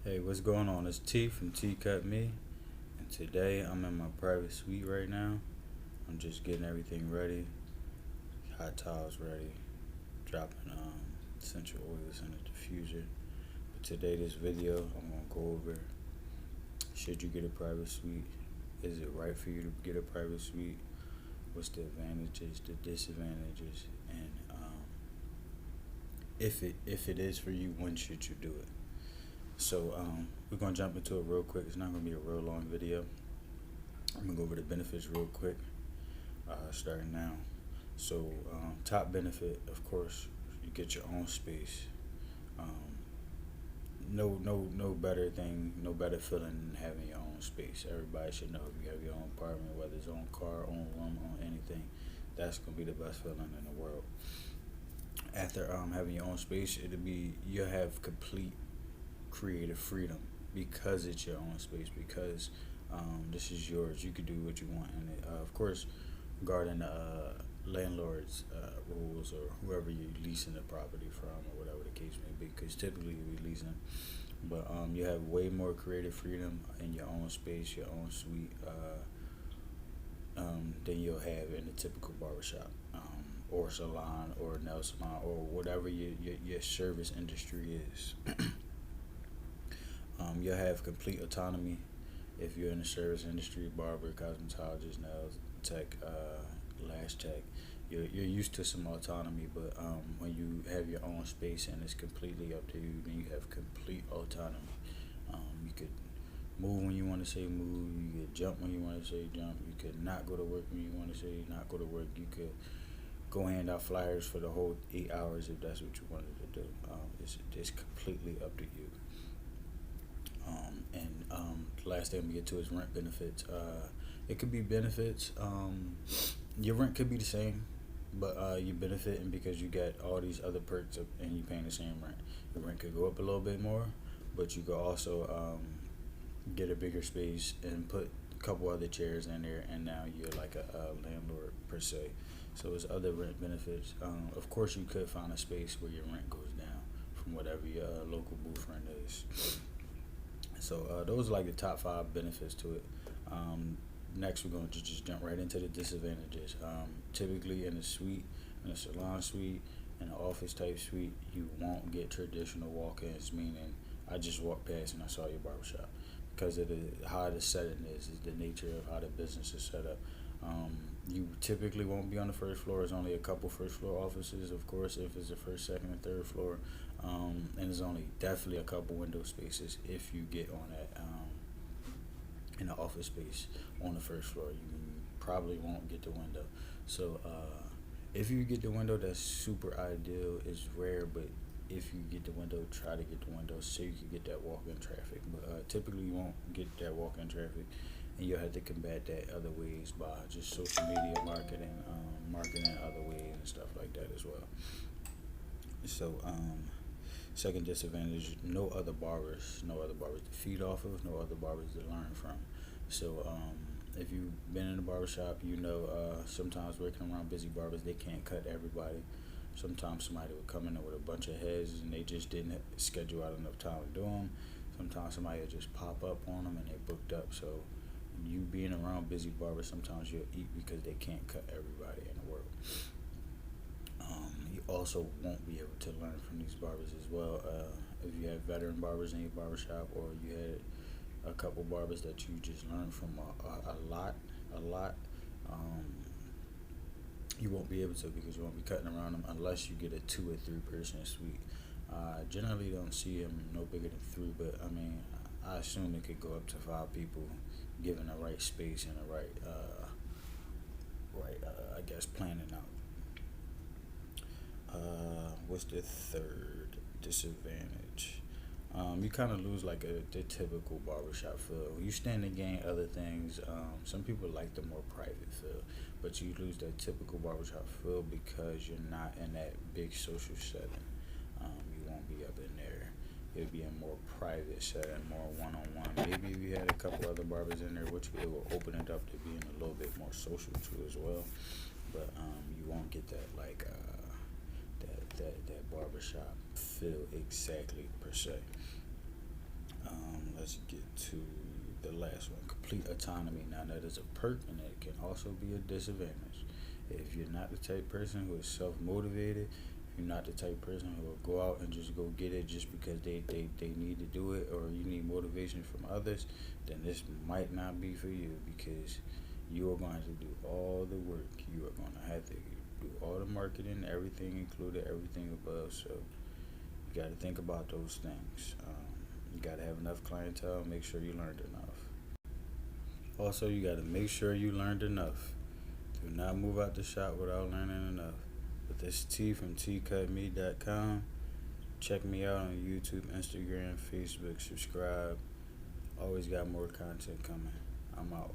Hey, what's going on? It's T from TCUTME, and today I'm in my private suite right now. I'm just getting everything ready, hot towels ready, dropping essential oils in the diffuser. But today, this video, I'm gonna go over: should you get a private suite? Is it right for you to get a private suite? What's the advantages, the disadvantages, and if it is for you, when should you do it? So we're gonna jump into it real quick. It's not gonna be a real long video. I'm gonna go over the benefits real quick, starting now. So top benefit, of course, you get your own space. Um, no better thing, no better feeling than having your own space. Everybody should know if you have your own apartment, whether it's own car, own room, own anything. That's gonna be the best feeling in the world. After having your own space, you'll have complete creative freedom because it's your own space, because this is yours. You can do what you want in it. Of course, regarding landlord's rules, or whoever you're leasing the property from, or whatever the case may be, because typically you'll be leasing. But you have way more creative freedom in your own space, your own suite, than you'll have in a typical barbershop, or salon, or nail salon, or whatever your service industry is. You'll have complete autonomy if you're in the service industry: barber, cosmetologist, nails tech, lash tech. You're used to some autonomy, but when you have your own space and it's completely up to you, then you have complete autonomy. You could move when you want to say move. You could jump when you want to say jump. You could not go to work when you want to say not go to work. You could go hand out flyers for the whole 8 hours if that's what you wanted to do. It's completely up to you. And the last thing we get to is rent benefits. It could be benefits. Your rent could be the same, but you're benefiting because you got all these other perks and you paying the same rent. Your rent could go up a little bit more, but you could also get a bigger space and put a couple other chairs in there, and now you're like a landlord per se. So it's other rent benefits. Of course, you could find a space where your rent goes down from whatever your local booth rent is. So those are like the top 5 benefits to it. Next, we're going to just jump right into the disadvantages. Typically, in a suite, in a salon suite, in an office type suite, you won't get traditional walk-ins, meaning I just walked past and I saw your barbershop, because of how the setting is the nature of how the business is set up. You typically won't be on the first floor. There's only a couple first floor offices, of course, if it's the first, second, and third floor. And there's only definitely a couple window spaces if you get on that in the office space on the first floor. You probably won't get the window. So if you get the window, that's super ideal. It's rare, but if you get the window, try to get the window so you can get that walk-in traffic. But typically you won't get that walk-in traffic, and you'll have to combat that other ways by just social media marketing, marketing other ways and stuff like that as well. So second disadvantage: no other barbers, to feed off of, no other barbers to learn from. So if you've been in a barbershop, you know sometimes working around busy barbers, they can't cut everybody. Sometimes somebody would come in there with a bunch of heads and they just didn't schedule out enough time to do them. Sometimes somebody would just pop up on them and they booked up. So you being around busy barbers, sometimes you'll eat because they can't cut everybody in the world. You also won't be able to learn from these barbers as well. If you have veteran barbers in your barbershop, or you had a couple barbers that you just learned from a lot, you won't be able to, because you won't be cutting around them unless you get a 2 or 3 person suite. Generally don't see them no bigger than 3, but I mean, I assume it could go up to 5 people, given the right space and the right, I guess, planning out. What's the third disadvantage? You kind of lose like the typical barbershop feel. You stand to gain other things. Some people like the more private feel, but you lose that typical barbershop feel because you're not in that big social setting. You won't be up in there. It'll be a more private setting, more one-on-one. Maybe if you had a couple other barbers in there, which it will open it up to being a little bit more social too as well. But you won't get that like that barbershop feel exactly per se. let's get to the last one. Complete autonomy. Now that is a perk, and it can also be a disadvantage. If you're not the type person who is self motivated, if you're not the type person who will go out and just go get it just because they need to do it, or you need motivation from others, then this might not be for you, because you are going to have to do all the work. You are going to have to do all the marketing, everything included, everything above. So you got to think about those things. You got to have enough clientele. Make sure you learned enough. Also, you got to make sure you learned enough. Do not move out the shop without learning enough. But this is T from TCUTME.com. Check me out on YouTube, Instagram, Facebook. Subscribe. Always got more content coming. I'm out.